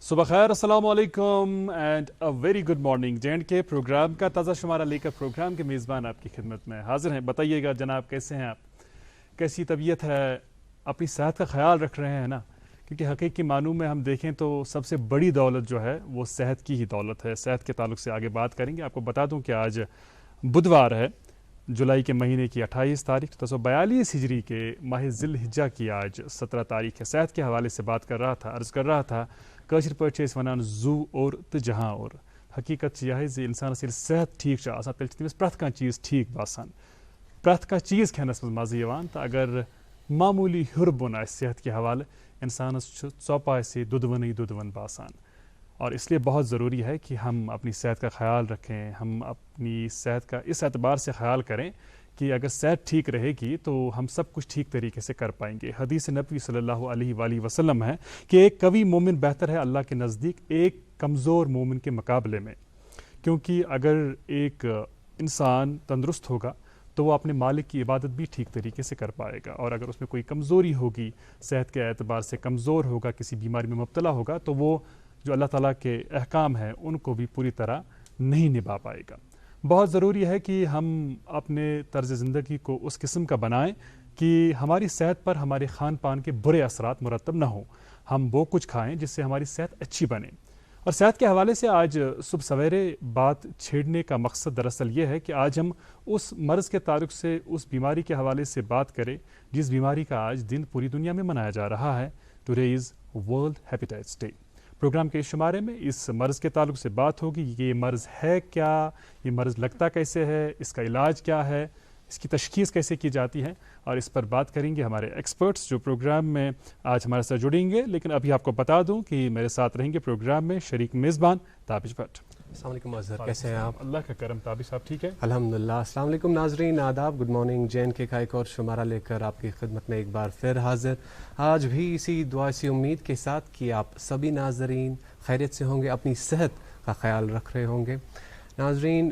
صبح خیر، السلام علیکم and a very good morning. جینڈ کے پروگرام کا تازہ شمارہ لے کر پروگرام کے میزبان آپ کی خدمت میں حاضر ہیں۔ بتائیے گا جناب، کیسے ہیں آپ؟ کیسی طبیعت ہے؟ اپنی صحت کا خیال رکھ رہے ہیں نا؟ کیونکہ حقیقی معنوں میں ہم دیکھیں تو سب سے بڑی دولت جو ہے وہ صحت کی ہی دولت ہے۔ صحت کے تعلق سے آگے بات کریں گے۔ آپ کو بتا دوں کہ آج بدوار ہے، جولائی کے مہینے کی 28 تاریخ 1442 ہجری کے ماہ ذی الحجہ کی آج 17 تاریخ ہے۔ صحت کے حوالے سے بات کر رہا تھا، عرض کر رہا تھا کاشر پٲٹھۍ چھِ أسۍ وَنان زُو اور تہٕ جہاں اور۔ حقیقت چھِ یِہے زِ اِنسانَس ییٚلہِ صحت ٹھیٖک چھُ آسان تیٚلہِ چھُ تٔمِس پرٛٮ۪تھ کانٛہہ چیٖز ٹھیٖک باسان، پرٛٮ۪تھ کانٛہہ چیٖز کھٮ۪نَس منٛز مَزٕ یِوان۔ تہٕ اگر معموٗلی ہیوٚر بۄن آسہِ صحت کے حوالے، انسانس چھُ ژۄپ آسہِ دۄدوَنٕے دۄدوَن باسان۔ اور اس لیے بہت ضروری ہے کہ ہم اپنی صحت کا خیال رکھیں، ہم اپنی صحت کا اس اعتبار سے خیال کریں کہ اگر صحت ٹھیک رہے گی تو ہم سب کچھ ٹھیک طریقے سے کر پائیں گے۔ حدیث نبوی صلی اللہ علیہ وآلہ وسلم ہے کہ ایک قوی مومن بہتر ہے اللہ کے نزدیک ایک کمزور مومن کے مقابلے میں، کیونکہ اگر ایک انسان تندرست ہوگا تو وہ اپنے مالک کی عبادت بھی ٹھیک طریقے سے کر پائے گا، اور اگر اس میں کوئی کمزوری ہوگی، صحت کے اعتبار سے کمزور ہوگا، کسی بیماری میں مبتلا ہوگا، تو وہ جو اللہ تعالیٰ کے احکام ہیں ان کو بھی پوری طرح نہیں نبھا پائے گا۔ بہت ضروری ہے کہ ہم اپنے طرز زندگی کو اس قسم کا بنائیں کہ ہماری صحت پر ہمارے کھان پان کے برے اثرات مرتب نہ ہوں۔ ہم وہ کچھ کھائیں جس سے ہماری صحت اچھی بنے۔ اور صحت کے حوالے سے آج صبح سویرے بات چھیڑنے کا مقصد دراصل یہ ہے کہ آج ہم اس مرض کے تعلق سے، اس بیماری کے حوالے سے بات کریں جس بیماری کا آج دن پوری دنیا میں منایا جا رہا ہے۔ Today is world hepatitis day. پروگرام کے اس شمارے میں اس مرض کے تعلق سے بات ہوگی۔ یہ مرض ہے کیا؟ یہ مرض لگتا کیسے ہے؟ اس کا علاج کیا ہے؟ اس کی تشخیص کیسے کی جاتی ہے؟ اور اس پر بات کریں گے ہمارے ایکسپرٹس جو پروگرام میں آج ہمارے ساتھ جڑیں گے۔ لیکن ابھی آپ کو بتا دوں کہ میرے ساتھ رہیں گے پروگرام میں شریک میزبان تابش بٹ۔ السلام علیکم اظہر، کیسے ہیں آپ؟ اللہ کا کرم، تابش صاحب ٹھیک ہے؟ الحمدللہ۔ السلام علیکم ناظرین، آداب، گڈ مارننگ۔ جین کے کا ایک اور شمارہ لے کر آپ کی خدمت میں ایک بار پھر حاضر۔ آج بھی اسی دعا، اسی امید کے ساتھ کہ آپ سبھی ناظرین خیریت سے ہوں گے، اپنی صحت کا خیال رکھ رہے ہوں گے۔ ناظرین،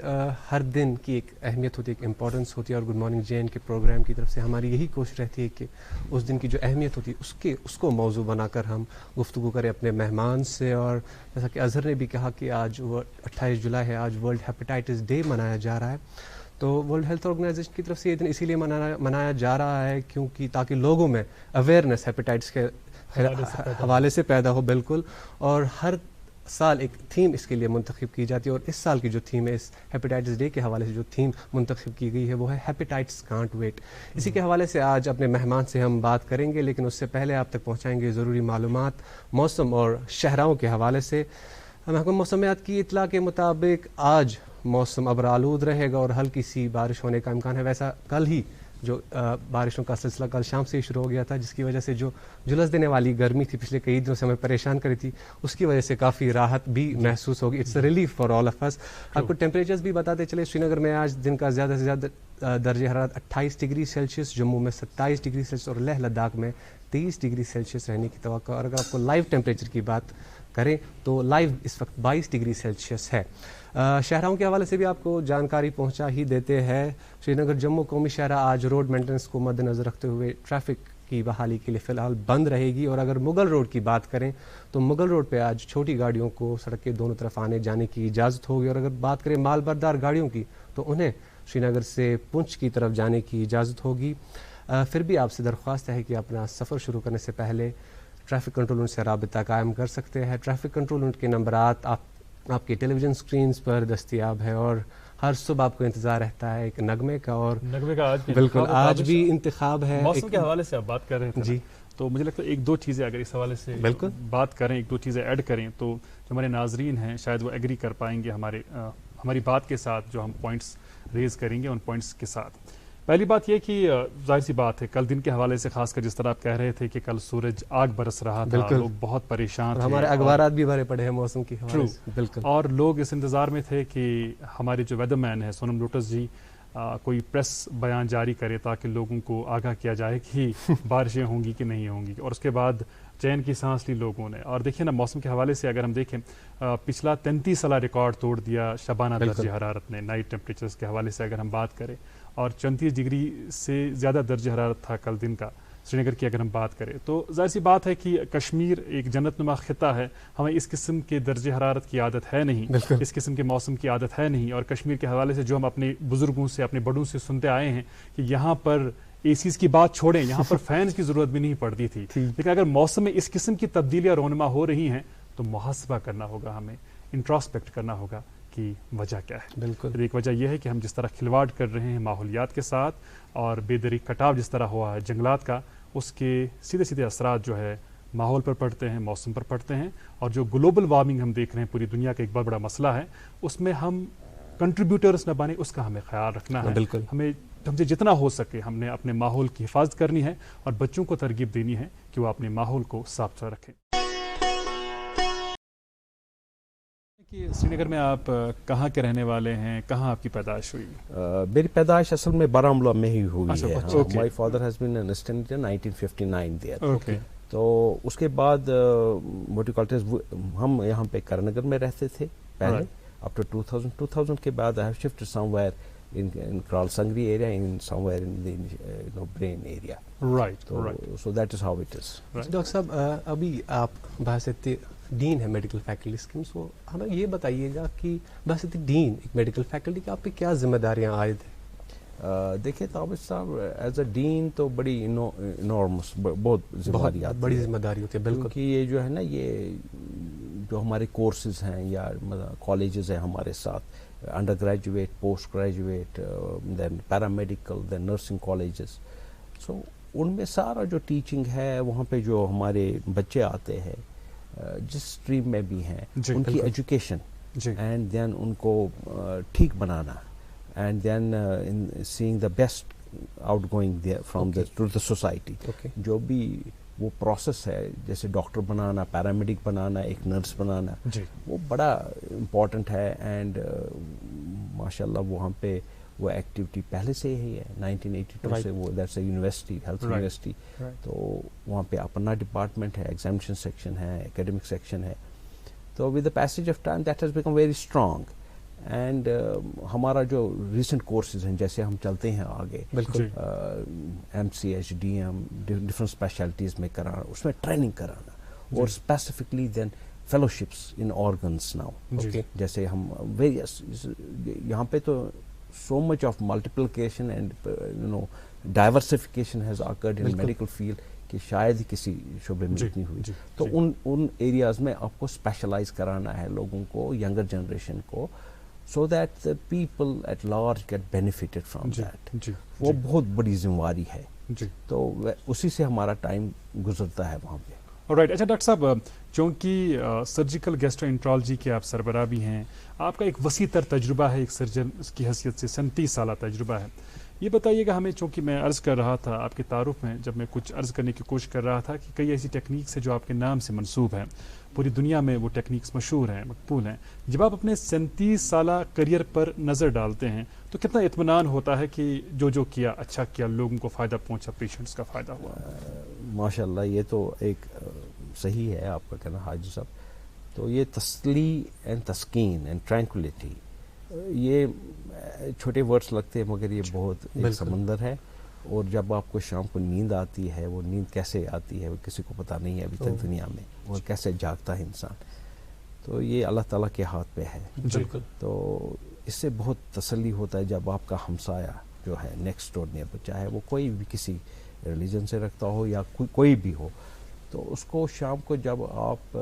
ہر دن کی ایک اہمیت ہوتی ہے، ایک امپورٹنس ہوتی ہے، اور گڈ مارننگ جین کے پروگرام کی طرف سے ہماری یہی کوشش رہتی ہے کہ اس دن کی جو اہمیت ہوتی ہے اس کو موضوع بنا کر ہم گفتگو کریں اپنے مہمان سے۔ اور جیسا کہ اظہر نے بھی کہا کہ آج 28 جولائی ہے، آج ورلڈ ہیپیٹائٹس ڈے منایا جا رہا ہے۔ تو ورلڈ ہیلتھ آرگنائزیشن کی طرف سے یہ دن اسی لیے منایا جا رہا ہے کیونکہ تاکہ لوگوں میں اویئرنیس ہیپیٹائٹس کے حوالے سے پیدا ہو۔ بالکل، اور ہر سال ایک تھیم اس کے لیے منتخب کی جاتی ہے، اور اس سال کی جو تھیم ہے، اس ہیپیٹائٹس ڈے کے حوالے سے جو تھیم منتخب کی گئی ہے وہ ہے ہیپیٹائٹس کانٹ ویٹ۔ اسی کے حوالے سے آج اپنے مہمان سے ہم بات کریں گے، لیکن اس سے پہلے آپ تک پہنچائیں گے ضروری معلومات موسم اور شہراؤں کے حوالے سے۔ محکمہ موسمیات کی اطلاع کے مطابق آج موسم ابرآلود رہے گا اور ہلکی سی بارش ہونے کا امکان ہے۔ ویسا کل ہی جو بارشوں کا سلسلہ کل شام سے ہی شروع ہو گیا تھا، جس کی وجہ سے جو جلس دینے والی گرمی تھی پچھلے کئی دنوں سے ہمیں پریشان کری تھی، اس کی وجہ سے کافی راحت بھی محسوس ہوگی۔ It's a relief for all of us. آپ کو ٹیمپریچرز بھی بتاتے چلے، سری نگر میں آج دن کا زیادہ سے زیادہ درجہ حرارت 28 ڈگری سیلسیس، جموں میں 27 ڈگری سیلسیس اور لیہ لداخ میں 23 ڈگری سیلسیس رہنے کی توقع۔ اور اگر آپ کو لائیو ٹیمپریچر کی بات کریں تو لائیو اس وقت 22 ڈگری سیلسیس ہے۔ شہراؤں کے حوالے سے بھی آپ کو جانکاری پہنچا ہی دیتے ہیں۔ سری نگر جموں قومی شاہراہ آج روڈ مینٹیننس کو مد نظر رکھتے ہوئے ٹریفک کی بحالی کے لیے فی الحال بند رہے گی۔ اور اگر مغل روڈ کی بات کریں تو مغل روڈ پہ آج چھوٹی گاڑیوں کو سڑک کے دونوں طرف آنے جانے کی اجازت ہوگی، اور اگر بات کریں مال بردار گاڑیوں کی تو انہیں سری نگر سے پونچھ کی طرف جانے کی اجازت ہوگی۔ پھر بھی آپ سے درخواست ہے کہ اپنا سفر شروع کرنے سے پہلے ٹریفک کنٹرول یونٹ سے رابطہ قائم کر سکتے ہیں۔ ٹریفک کنٹرول یونٹ کے نمبرات آپ کے ٹیلی ویژن سکرینز پر دستیاب ہے، اور ہر صبح آپ کو انتظار رہتا ہے ایک نغمے کا، اور آج بالکل آج بھی انتخاب ہے۔ موسم کے حوالے سے آپ بات کر رہے تھے جی، تو مجھے لگتا ہے ایک دو چیزیں اگر اس حوالے سے بالکل بات کریں، ایک دو چیزیں ایڈ کریں تو جو ہمارے ناظرین ہیں شاید وہ ایگری کر پائیں گے ہماری بات کے ساتھ، جو ہم پوائنٹس ریز کریں گے ان پوائنٹس کے ساتھ۔ پہلی بات یہ کہ ظاہر سی بات ہے کل دن کے حوالے سے خاص کر جس طرح آپ کہہ رہے تھے کہ کل سورج آگ برس رہا تھا، لوگ بہت پریشان تھے، ہمارے اخبارات بھی بھرے پڑے ہیں موسم کی حوالے سے۔ بالکل، اور لوگ اس انتظار میں تھے کہ ہمارے جو ویدر مین ہے سونم لوٹس جی کوئی پریس بیان جاری کرے تاکہ لوگوں کو آگاہ کیا جائے کہ بارشیں ہوں گی کہ نہیں ہوں گی، اور اس کے بعد چین کی سانس لی لوگوں نے۔ اور دیکھیں نا موسم کے حوالے سے اگر ہم دیکھیں پچھلا 33 سالہ ریکارڈ توڑ دیا شبانہ درجہ حرارت نے نائٹ ٹیمپریچرز کے حوالے سے اگر ہم بات کریں، اور 34 ڈگری سے زیادہ درجہ حرارت تھا کل دن کا سری نگر کی اگر ہم بات کریں تو ظاہر سی بات ہے کہ کشمیر ایک جنت نما خطہ ہے. ہمیں اس قسم کے درجہ حرارت کی عادت ہے نہیں, اس قسم کے موسم کی عادت ہے نہیں, اور کشمیر کے حوالے سے جو ہم اپنے بزرگوں سے اپنے بڑوں سے سنتے آئے ہیں کہ یہاں پر اے سیز کی بات چھوڑیں, یہاں پر فینس کی ضرورت بھی نہیں پڑتی تھی. لیکن اگر موسم میں اس قسم کی تبدیلیاں رونما ہو رہی ہیں تو محاسبہ کرنا ہوگا, ہمیں انٹراسپیکٹ کرنا ہوگا کہ وجہ کیا ہے. بالکل ایک وجہ یہ ہے کہ ہم جس طرح کھلواڑ کر رہے ہیں ماحولیات کے ساتھ, اور بے دری کٹاؤ جس طرح ہوا ہے جنگلات کا, اس کے سیدھے سیدھے اثرات جو ہے ماحول پر پڑتے ہیں, موسم پر پڑتے ہیں. اور جو گلوبل وارمنگ ہم دیکھ رہے ہیں پوری دنیا کا ایک بہت بڑا مسئلہ ہے, اس میں ہم کنٹریبیوٹرز نہ بنے, اس کا ہمیں خیال رکھنا ہے. بالکل ہمیں ہم سے جتنا ہو سکے ہم نے اپنے ماحول کی حفاظت کرنی ہے اور بچوں کو ترغیب دینی ہے کہ وہ اپنے ماحول کو صاف ستھرا رکھیں. کہ سری نگر میں آپ کہاں کے رہنے والے ہیں, کہاں آپ کی پیدائش ہوئی؟ میری پیدائش اصل میں بارہمولہ میں ہی ہوئی اچھا, ہے. okay. My father has been in stand 1959 there. Okay. تو اس کے بعد ہم یہاں پہ کرن نگر میں رہتے تھے پہلے, اپ ٹو 2000 کے بعد I have shifted somewhere in کرال سنگری area, in somewhere in the brain area. Right right. So that is how it is. Doctor صاحب ابھی آپ بحثیت ڈین ہے میڈیکل فیکلٹی اسکیم, سو ہمیں یہ بتائیے گا کہ بحثیت ڈین ایک میڈیکل فیکلٹی کا آپ پہ کیا ذمہ داریاں عائد ہیں؟ دیکھیے تابش صاحب, ایز اے ڈین تو بڑی انارمس بہت بڑی ذمہ داری ہوتی ہے. بالکل کہ یہ جو ہے نا, یہ جو ہمارے کورسز ہیں یا کالجز ہیں ہمارے ساتھ, انڈر گریجویٹ, پوسٹ گریجویٹ, دین پیرامیڈیکل, دین نرسنگ کالجز, سو ان میں سارا جو ٹیچنگ ہے وہاں پہ جو ہمارے بچے آتے ہیں جس اسٹریم میں بھی ہیں, ان کی ایجوکیشن اینڈ دین ان کو ٹھیک بنانا, and then seeing the best out going from to the society. جو بھی وہ پروسیس ہے, جیسے ڈاکٹر بنانا, پیرامیڈک بنانا, ایک نرس بنانا, وہ بڑا امپورٹنٹ ہے. اینڈ ماشاء اللہ وہاں پہ وہ ایکٹیویٹی پہلے سے ہی ہے 1982 سے, وہ that's a university, health university. تو وہاں پہ اپنا ڈپارٹمنٹ ہے, ایگزامینیشن سیکشن ہے, اکیڈمک سیکشن ہے. تو with the passage of time that has become very strong. And ہمارا جو ریسنٹ کورسز ہیں, جیسے ہم چلتے ہیں آگے, M C H, D M, different specialties میں کرانا, اس میں ٹریننگ کرانا, اور specifically then fellowships in organs now. جیسے ہم ویریس یہاں پہ تو so much of multiplication and diversification has occurred in medical field کہ شاید ہی کسی شعبے میں اتنی ہوئی. تو ان ایریاز میں آپ کو اسپیشلائز کرانا ہے لوگوں کو, ینگر جنریشن کو, so that the people at large get benefited from that. وہ بہت بڑی ذمہ داری ہے. تو اسی سے ہمارا ٹائم گزرتا ہے وہاں پہ. رائٹ. اچھا ڈاکٹر صاحب, چونکہ سرجیکل گیسٹرو کی آپ سربراہ بھی ہیں, آپ کا ایک وسیع تر تجربہ ہے ایک سرجن کی حیثیت سے, 37 سالہ تجربہ ہے. یہ بتائیے گا ہمیں, چونکہ میں عرض کر رہا تھا آپ کے تعارف میں, جب میں کچھ عرض کرنے کی کوشش کر رہا تھا کہ کئی ایسی ٹیکنیکس ہیں جو آپ کے نام سے منسوب ہیں, پوری دنیا میں وہ ٹیکنیکس مشہور ہیں, مقبول ہیں. جب آپ اپنے 37 سالہ کریئر پر نظر ڈالتے ہیں تو کتنا اطمینان ہوتا ہے کہ جو کیا اچھا کیا, لوگوں کو فائدہ پہنچا, پیشنٹس کا فائدہ ہوا؟ ماشاء اللہ, یہ تو ایک صحیح ہے آپ کا کہنا حاجی صاحب. تو یہ تسلی اینڈ تسکین اینڈ ٹرینکولیٹی, یہ چھوٹے ورڈس لگتے ہیں مگر یہ بہت ایک سمندر ہے. اور جب آپ کو شام کو نیند آتی ہے, وہ نیند کیسے آتی ہے وہ کسی کو پتہ نہیں ہے ابھی تک دنیا میں, اور کیسے جاگتا ہے انسان, تو یہ اللہ تعالیٰ کے ہاتھ پہ ہے. بالکل. تو اس سے بہت تسلی ہوتا ہے جب آپ کا ہمسایہ جو ہے نیکسٹ ڈور نیبر, چاہے وہ کوئی بھی کسی ریلیجن سے رکھتا ہو یا کوئی بھی ہو, تو اس کو شام کو جب آپ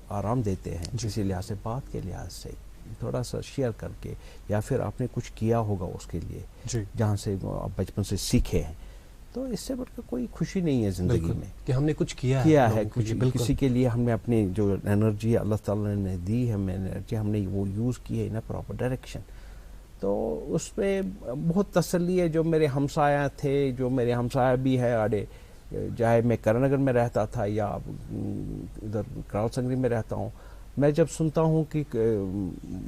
آرام دیتے ہیں کسی لحاظ سے, بات کے لحاظ سے تھوڑا سا شیئر کر کے, یا پھر آپ نے کچھ کیا ہوگا اس کے لیے جہاں سے آپ بچپن سے سیکھے ہیں, تو اس سے بڑھ کر کوئی خوشی نہیں ہے زندگی میں کہ ہم نے کچھ کیا ہے, کسی کے لیے ہم نے اپنی جو انرجی اللہ تعالیٰ نے دی ہے, ہمیں انرجی ہم نے وہ یوز کی ہے ان اے پراپر ڈائریکشن. تو اس پہ بہت تسلی ہے. جو میرے ہمسایہ تھے, جو میرے ہمسایہ بھی ہے آڑے, چاہے میں کرن نگر میں رہتا تھا یا ادھر کرال سنگری میں رہتا ہوں, میں جب سنتا ہوں کہ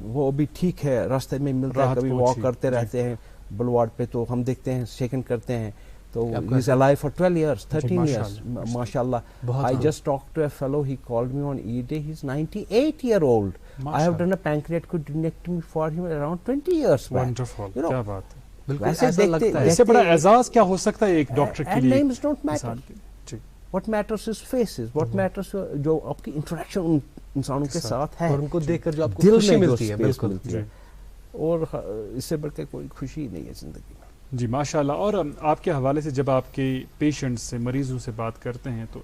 وہ ابھی ٹھیک ہے, راستے میں ملتا ہے, کبھی واک کرتے رہتے ہیں بلواڑ پہ, تو ہم دیکھتے ہیں, سیکنڈ کرتے ہیں, تو he is alive for 12 years, 13 years, mashallah. I just talked to a fellow, he called me on E-Day, he's 98-year-old. I have done a pancreatic duodectomy for him around 20 years back. Wonderful. You know, کیا بات ہے. بالکل ویسے ایسا لگتا ہے. اس سے بڑا اعزاز کیا ہو سکتا ہے ایک ڈاکٹر کے And لیے names don't matter. انسان کے لیے؟ جی What matters is faces. What matters جو آپ کی انٹریکشن ان انسانوں کے ساتھ ہے, اور ان کو دیکھ کر جو آپ کو دل خوشی میں جو ملتی ہے. space بالکل ملتی ہے. اور اس سے بڑھ کے کوئی خوشی نہیں ہے زندگی میں. جی ماشاء اللہ. اور آپ کے حوالے سے جب آپ کے پیشنٹ سے مریضوں سے بات کرتے ہیں تو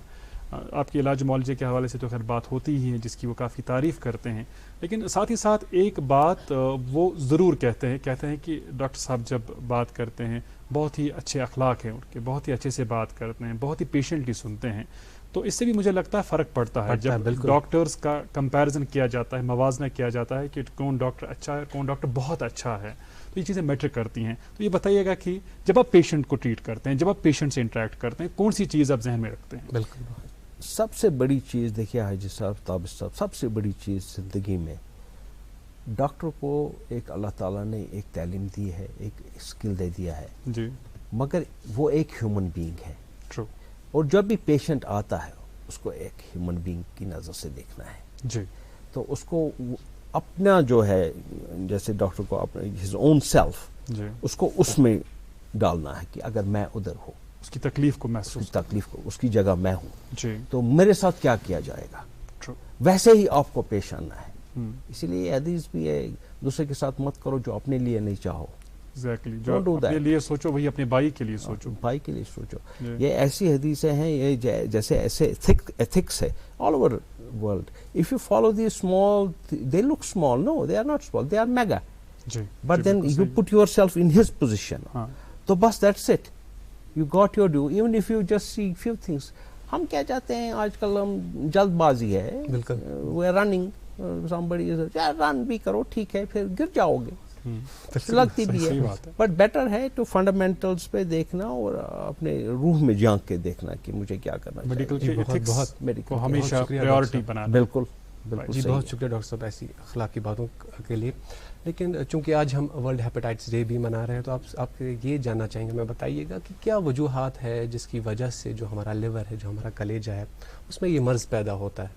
آپ کے علاج معالجے کے حوالے سے تو خیر بات ہوتی ہی ہے جس کی وہ کافی تعریف کرتے ہیں, لیکن ساتھ ہی ساتھ ایک بات وہ ضرور کہتے ہیں کہ ڈاکٹر صاحب جب بات کرتے ہیں بہت ہی اچھے اخلاق ہیں ان کے, بہت ہی اچھے سے بات کرتے ہیں, بہت ہی پیشنٹلی سنتے ہیں. تو اس سے بھی مجھے لگتا ہے فرق پڑتا ہے جب ڈاکٹرز کا کمپیریزن کیا جاتا ہے, موازنہ کیا جاتا ہے کہ کون ڈاکٹر اچھا ہے, کون ڈاکٹر بہت اچھا ہے. تو یہ چیزیں میٹر کرتی ہیں. تو یہ بتائیے گا کہ جب آپ پیشنٹ کو ٹریٹ کرتے ہیں, جب آپ پیشنٹ سے انٹریکٹ کرتے ہیں, کون سی چیز آپ ذہن میں رکھتے ہیں؟ بالکل سب سے بڑی چیز دیکھیے حاجی صاحب, تابش صاحب, سب سے بڑی چیز زندگی میں ڈاکٹر کو ایک اللہ تعالیٰ نے ایک تعلیم دی ہے, ایک اسکل دے دیا ہے, جی مگر وہ ایک ہیومن بینگ ہے. ٹرو. اور جب بھی پیشنٹ آتا ہے اس کو ایک ہیومن بینگ کی نظر سے دیکھنا ہے. جی تو اس کو اپنا جو ہے جیسے ڈاکٹر کو اپنا ہز اون سیلف جی اس کو اس میں ڈالنا ہے کہ اگر میں ادھر ہوں, اس کی تکلیف کو اس محسوس. کی تکلیف کو, اس کی جگہ میں ہوں, جی تو میرے ساتھ کیا کیا جائے گا, ٹرو. ویسے ہی آپ کو پیش آنا ہے. اسی لیے حدیث بھی ہے دوسرے کے ساتھ مت کرو جو اپنے لیے نہیں چاہو. ایگزیکٹلی, جو اپنے لیے سوچو وہی اپنے بھائی کے لیے سوچو. بھائی کے لیے سوچو. جی. یہ ایسی حدیثیں ہیں, یہ جیسے ایسے ایتھکس ہے all over world. If you follow the small, they look small, no they are not small, they are mega, جی but then you put yourself in his position. ہاں تو بس that's it, you got your due. Even if you just see few things. ہم کیا چاہتے ہیں آج کل, ہم جلد بازی ہے, بالکل we are running, somebody is run بھی کرو ٹھیک ہے, پھر گر جاؤ گے, لگتی بھی ہے. بٹ بیٹر ہے ٹو فنڈامنٹلس پہ دیکھنا اور اپنے روح میں جھانک کے دیکھنا کہ مجھے کیا کرنا چاہیے. میڈیکل کے ایتھکس میڈیکل کو ہمیشہ پریورٹی بنانا. بالکل بالکل جی. صحیح بہت ہے. شکریہ ڈاکٹر صاحب ایسی اخلاقی باتوں کے لیے. لیکن چونکہ آج ہم ورلڈ ہیپیٹائٹس ڈے بھی منا رہے ہیں تو آپ یہ جاننا چاہیں گے, میں بتائیے گا کہ کیا وجوہات ہے جس کی وجہ سے جو ہمارا لیور ہے, جو ہمارا کلیجہ ہے, اس میں یہ مرض پیدا ہوتا ہے؟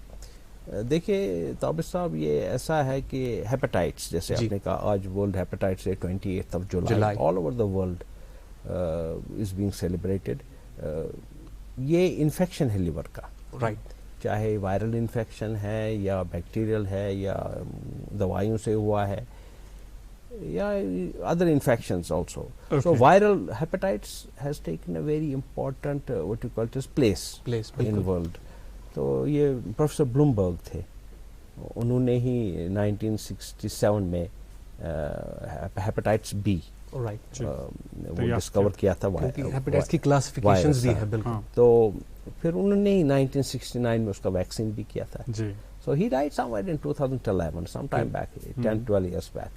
دیکھیے تابش صاحب, یہ ایسا ہے کہ ہیپیٹائٹس جیسے آپ نے کہا, آج world hepatitis day 28 July all over the world is being celebrated. یہ انفیکشن ہے لیور کا, رائٹ, چاہے وائرل انفیکشن ہے یا بیکٹیریل ہے یا دوائیوں سے ہوا ہے یا other infections also. So viral hepatitis has taken a very important what you call it is place in world. تو یہ پروفیسر بلومبرگ تھے, انہوں نے ہی 1967 میں ہیپیٹائٹس بی وہ ڈسکور کیا تھا. ہیپیٹائٹس کی کلاسیفیکیشنز بھی ہیں. بالکل. تو پھر انہوں نے 1969 میں اس کا ویکسین بھی کیا تھا. جی. So he died somewhere in 2011, some time back, 10-12 years back.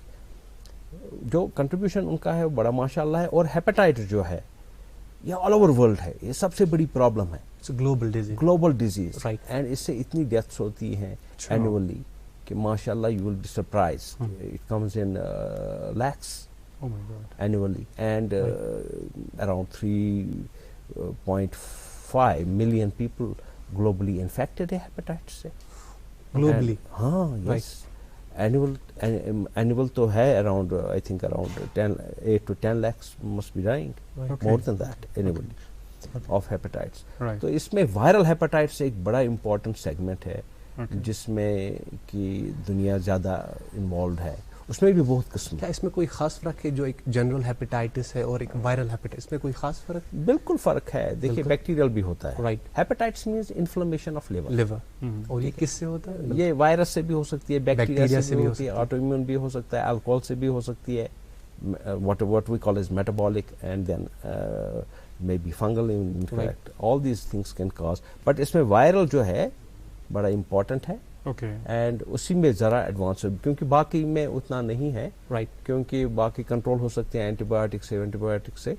جو کنٹریبیوشن ان کا ہے وہ بڑا ماشاء اللہ ہے. اور ہیپیٹائٹس جو ہے یہ آل اوور ورلڈ ہے, یہ سب سے بڑی پرابلم ہے. گلوبل ڈیزیز, اینڈ اس سے اتنی ڈیتھس ہوتی ہیں اینولی کہ ماشاء اللہ you will be surprise. It comes in lakhs annually, and around 3.5 million people globally infected ہے ہیپیٹائٹس سے. گلوبلی؟ ہاں, یس. اینول تو ہے around, I think around 8 to 10 lakhs must be dying, more than that annually of hepatitis. تو اس میں viral hepatitis ایک بڑا important segment ہے جس میں کہ دنیا زیادہ انوالوڈ ہے. اس میں بھی بہت قسم. کیا اس میں کوئی خاص فرق ہے, جو ایک جنرل ہیپیٹائٹس ہے اور ایک وائرل ہیپیٹائٹس, اس میں کوئی خاص فرق؟ بالکل فرق ہے. دیکھیے بیکٹیریل بھی ہوتا ہے. Right. Hepatitis means inflammation of liver. اور یہ کس سے ہوتا ہے؟ یہ وائرس سے بھی ہو سکتی ہے, بیکٹیریا سے بھی ہوتی ہے, آٹو امیون بھی ہو سکتا ہے, الکوہول سے بھی ہو سکتی ہے, what we call as metabolic, and then maybe fungal infect. All these things can cause, but اس میں وائرل جو ہے بڑا امپورٹنٹ ہے. اینڈ اسی میں ذرا ایڈوانس, کیونکہ باقی میں اتنا نہیں ہے. رائٹ. کیونکہ باقی کنٹرول ہو سکتے ہیں اینٹی بایوٹک سے.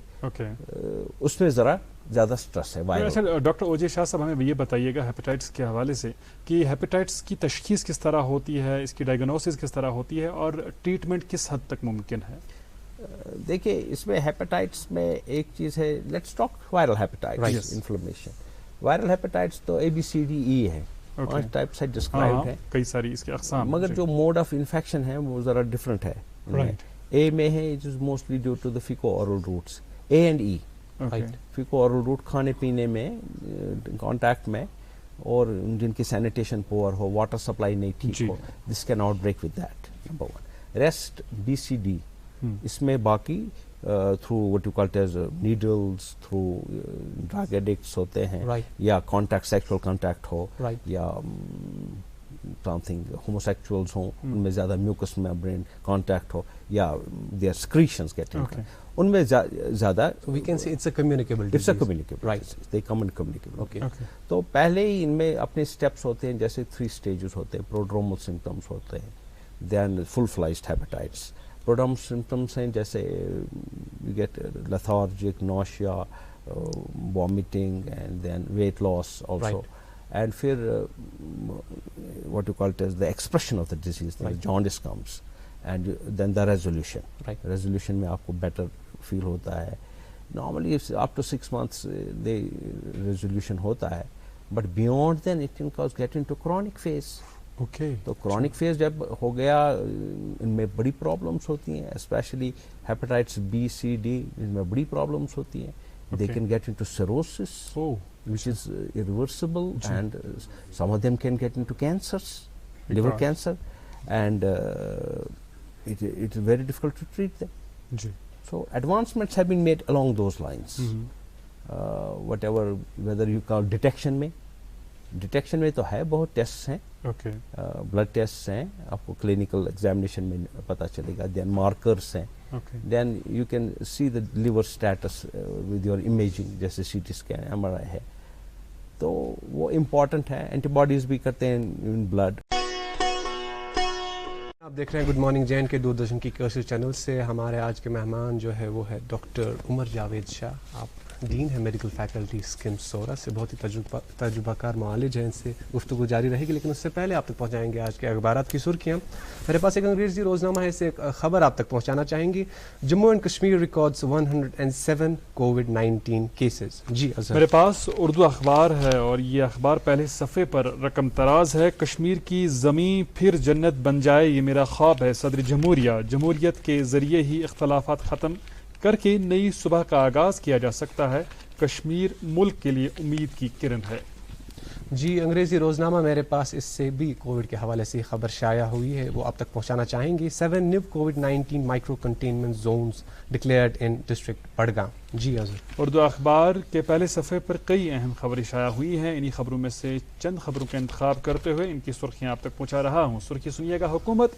اس میں ذرا زیادہ سٹریس ہے. اچھا ڈاکٹر اوجے شاہ صاحب, ہمیں یہ بتائیے گا ہیپیٹائٹس کے حوالے سے کہ ہیپیٹائٹس کی تشخیص کس طرح ہوتی ہے, اس کی ڈائگنوسس کس طرح ہوتی ہے, اور ٹریٹمنٹ کس حد تک ممکن ہے؟ دیکھیے اس میں ہیپیٹائٹس میں ایک چیز ہے, let's talk viral hepatitis, inflammation. Viral hepatitis تو ABCDE ہے, 5 ٹائپس ہے ڈسکرائبڈ ہے, کئی ساری اس کے اقسام, مگر جو موڈ آف انفیکشن ہے وہ ذرا ڈفرینٹ ہے. A میں ہے it is mostly due to the fecal-oral routes, A and E. Okay. fecal-oral route کھانے پینے میں کانٹیکٹ میں اور جن کی سینیٹیشن پور ہو, واٹر سپلائی نہیں ٹھیک ہو, this can not break with that. Number one. Rest BCD اس میں باقی through what you call it as needles, through drug addicts ہوتے ہیں, یا کانٹیکٹ سیکچوئل کانٹیکٹ ہو, یا ہوموسیکچوئلز ہوں, ان میں زیادہ میوکس میمبرین کانٹیکٹ ہو, یا دیئر سکریشنز گیٹنگ, ان میں زیادہ we can say it's a communicable disease. It's a communicable disease. They come in communicable. Okay. تو پہلے ہی ان میں اپنے اسٹیپس ہوتے ہیں, جیسے 3 stages ہوتے ہیں. prodromal symptoms ہوتے ہیں, then full-fledged hepatitis. prodromal symptoms ہیں جیسے you get lethargic, nausea, vomiting, and then weight loss also. And پھر what you call it as the expression of the disease, the jaundice comes, and then the resolution. Resolution میں آپ کو better feel ہوتا ہے. Normally up to 6 months they resolution ہوتا ہے, but beyond then it can cause get into chronic phase. تو chronic phase جب ہو گیا, ان میں بڑی پرابلمس ہوتی ہیں, اسپیشلی ہیپاٹائٹس B-C-D, ان میں بڑی پرابلمس ہوتی ہیں. They can get into cirrhosis, which is irreversible, and some of them can get into cancers, liver cancer, and it is very difficult to treat them. So advancements have been made along those lines. Whatever, whether you call detection میں تو ہے بہت test ہیں, blood test ہیں, آپ کو clinical examination میں پتہ چلے گا. دین مارکرس ہیں, then you can see the liver status with your imaging, جیسے CT اسکین, MRI ہے, تو وہ امپورٹنٹ ہے. اینٹی باڈیز بھی کرتے ہیں ان بلڈ. آپ دیکھ رہے ہیں گڈ مارننگ جین کے دوردرشن کی کرسر چینل سے. ہمارے آج کے مہمان جو ہے وہ ہے ڈاکٹر عمر جاوید شاہ. آپ ڈین ہے میڈیکل فیکلٹی اسکمز سورا سے, بہت ہی تجربہ کار معالج ہیں. ان سے گفتگو جاری رہے گی, لیکن اس سے پہلے آپ تک پہنچائیں گے آج کے اخبارات کی سرخیاں. میرے پاس ایک انگریزی روزنامہ ہے, اس سے ایک خبر آپ تک پہنچانا چاہیں گی. Jammu and Kashmir records 107 COVID-19 cases. جی میرے پاس اردو اخبار ہے, اور یہ اخبار پہلے صفحے پر رقم تراز ہے. کشمیر کی زمین پھر جنت بن جائے, یہ میرا خواب ہے. صدر جمہوریت کے ذریعے ہی اختلافات ختم کر کے نئی صبح کا آغاز کیا جا سکتا ہے. کشمیر ملک کے لیے امید کی کرن ہے. جی انگریزی روزنامہ میرے پاس, اس سے بھی کووڈ کے حوالے سے خبر شائع ہوئی ہے, وہ آپ تک پہنچانا چاہیں گے. 7 new COVID-19 micro containment zones declared in district Budgam. جی حضور. اردو اخبار کے پہلے صفحے پر کئی اہم خبریں شائع ہوئی ہیں. انہی خبروں میں سے چند خبروں کا انتخاب کرتے ہوئے ان کی سرخیاں آپ تک پہنچا رہا ہوں. سرخی سنیے گا. حکومت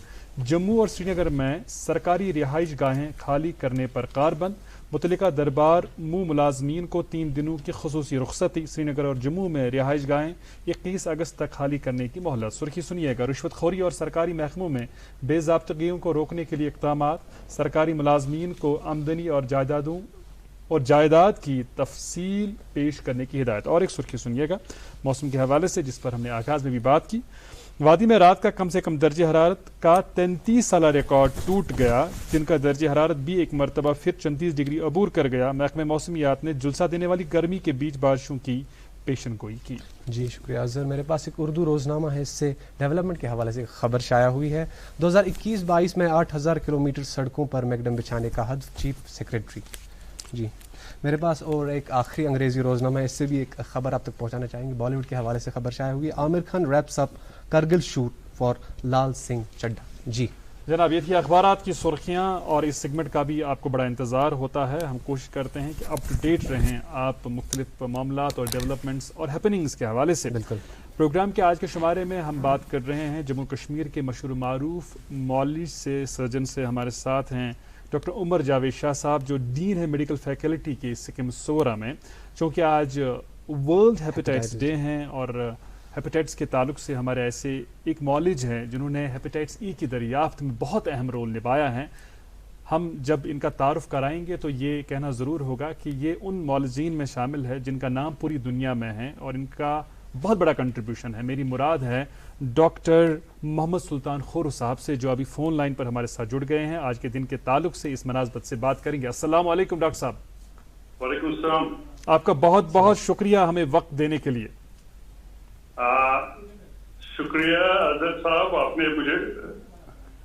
جموں اور سری نگر میں سرکاری رہائش گاہیں خالی کرنے پر کاربند. متعلقہ دربار ملازمین کو 3 دنوں کی خصوصی رخصتی. سری نگر اور جموں میں رہائش گاہیں 21 اگست تک خالی کرنے کی مہلت. سرخی سنیے گا. رشوت خوری اور سرکاری محکموں میں بے ضابطگیوں کو روکنے کے لیے اقدامات. سرکاری ملازمین کو آمدنی اور جائیداد کی تفصیل پیش کرنے کی ہدایت. اور ایک سرخی سنیے گا موسم کے حوالے سے, جس پر ہم نے آغاز میں بھی بات کی. وادی میں رات کا کم سے کم درجہ حرارت کا 33 سالہ ریکارڈ ٹوٹ گیا. دن کا درجہ حرارت بھی ایک مرتبہ پھر 34 ڈگری عبور کر گیا. محکمہ موسمیات نے جلسہ دینے والی گرمی کے بیچ بارشوں کی پیشن گوئی کی. جی شکریہ اظہر. میرے پاس ایک اردو روزنامہ ہے, اس سے ڈیولپمنٹ کے حوالے سے خبر شائع ہوئی ہے. 2021-22 میں 8000 کلومیٹر سڑکوں پر میکڈم بچھانے کا ہدف, چیف سیکریٹری. جی میرے پاس اور ایک آخری انگریزی روزنامہ ہے, اس سے بھی ایک خبر آپ تک پہنچانا چاہیں گے. بالی ووڈ کے حوالے سے خبر شائع ہوئی. Aamir Khan wraps up Kargil shoot for Lal Singh Chadha. جی جناب, یہ تھی اخبارات کی سرخیاں, اور اس سیگمنٹ کا بھی آپ کو بڑا انتظار ہوتا ہے. ہم کوشش کرتے ہیں کہ اپ ٹو ڈیٹ رہیں آپ مختلف معاملات اور ڈیولپمنٹس اور ہیپننگز کے حوالے سے. بالکل. پروگرام کے آج کے شمارے میں ہم بات کر رہے ہیں جموں کشمیر کے مشہور معروف معالج سے, سرجن سے. ہمارے ساتھ ہیں ڈاکٹر عمر جاوید شاہ صاحب, جو ڈین ہے میڈیکل فیکلٹی کے سکم سورا میں. چونکہ آج ورلڈ ہیپیٹائٹس ڈے ہیں, اور ہیپیٹائٹس کے تعلق سے ہمارے ایسے ایک معالج ہیں جنہوں نے ہیپیٹائٹس ای کی دریافت میں بہت اہم رول نبھایا ہے. ہم جب ان کا تعارف کرائیں گے تو یہ کہنا ضرور ہوگا کہ یہ ان معالجین میں شامل ہے جن کا نام پوری دنیا میں ہے, اور ان کا بہت بڑا کنٹریبیوشن ہے. میری مراد ہے ڈاکٹر محمد سلطان خورو صاحب سے, جو ابھی فون لائن پر ہمارے ساتھ جڑ گئے ہیں. آج کے دن کے تعلق سے اس مناسبت سے بات کریں گے. السلام علیکم ڈاکٹر صاحب. وعلیکم السلام. آپ کا بہت بہت شکریہ ہمیں وقت دینے کے لیے. شکریہ اظہر صاحب, آپ نے مجھے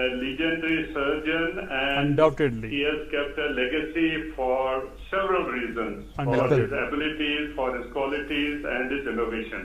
a legendary surgeon, and Undoubtedly. he has kept a legacy for several reasons, for Undoubtedly. his abilities, for his qualities, and his innovation.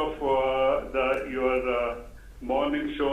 of your morning show.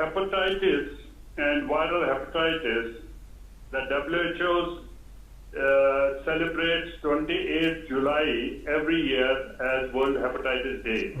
hepatitis and viral hepatitis, the WHO celebrates 28th July every year as World Hepatitis Day.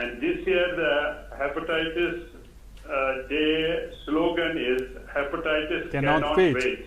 And this year the hepatitis day slogan is hepatitis Cannot cannot wait. wait.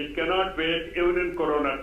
It cannot wait even in corona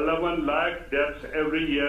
11 lakh deaths every year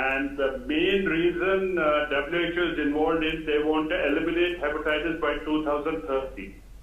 And the main reason WHO is involved in, they want to eliminate hepatitis by 2030.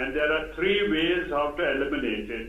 And there are 3 ways how to eliminate it.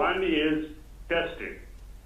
One is testing.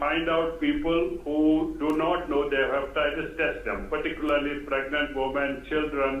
find out people who do not know they have hepatitis, test them, particularly pregnant women, children,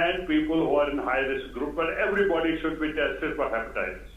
and people who are in high risk group, but everybody should be tested for hepatitis.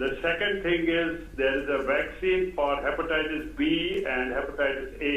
The second thing is there is a vaccine for hepatitis B and hepatitis A,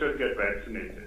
should get vaccinated.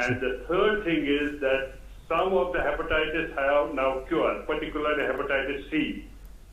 And the third thing is that some of the hepatitis have now cure, particularly hepatitis C.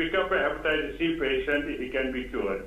pick up a hepatitis C patient, he can be cured.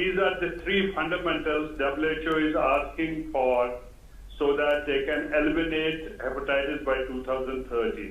these are the 3 fundamentals WHO is asking for, so that they can eliminate hepatitis by 2030.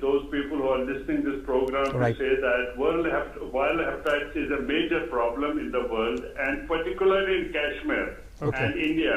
those people who are listening this program Right. to say that viral hepatitis is a major problem in the world, and particularly in Kashmir Okay. and India.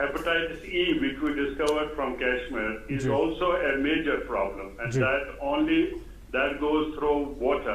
Hepatitis E, which we discovered from Kashmir, is Ji. also a major problem, and Ji. that goes through water,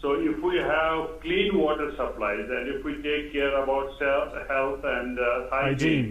So if we have clean water supplies, and if we take care about health and hygiene,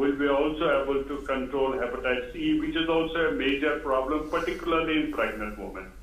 we'll be also able to control hepatitis E, which is also a major problem, particularly in pregnant women.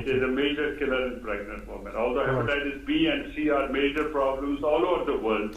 It is a major killer in pregnant women. Although Right. hepatitis B and C are major problems all over the world,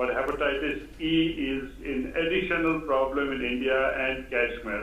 but hepatitis E is an additional problem in India and Kashmir,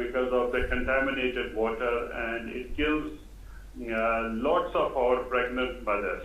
because of the contaminated water, and it kills lots of our pregnant mothers.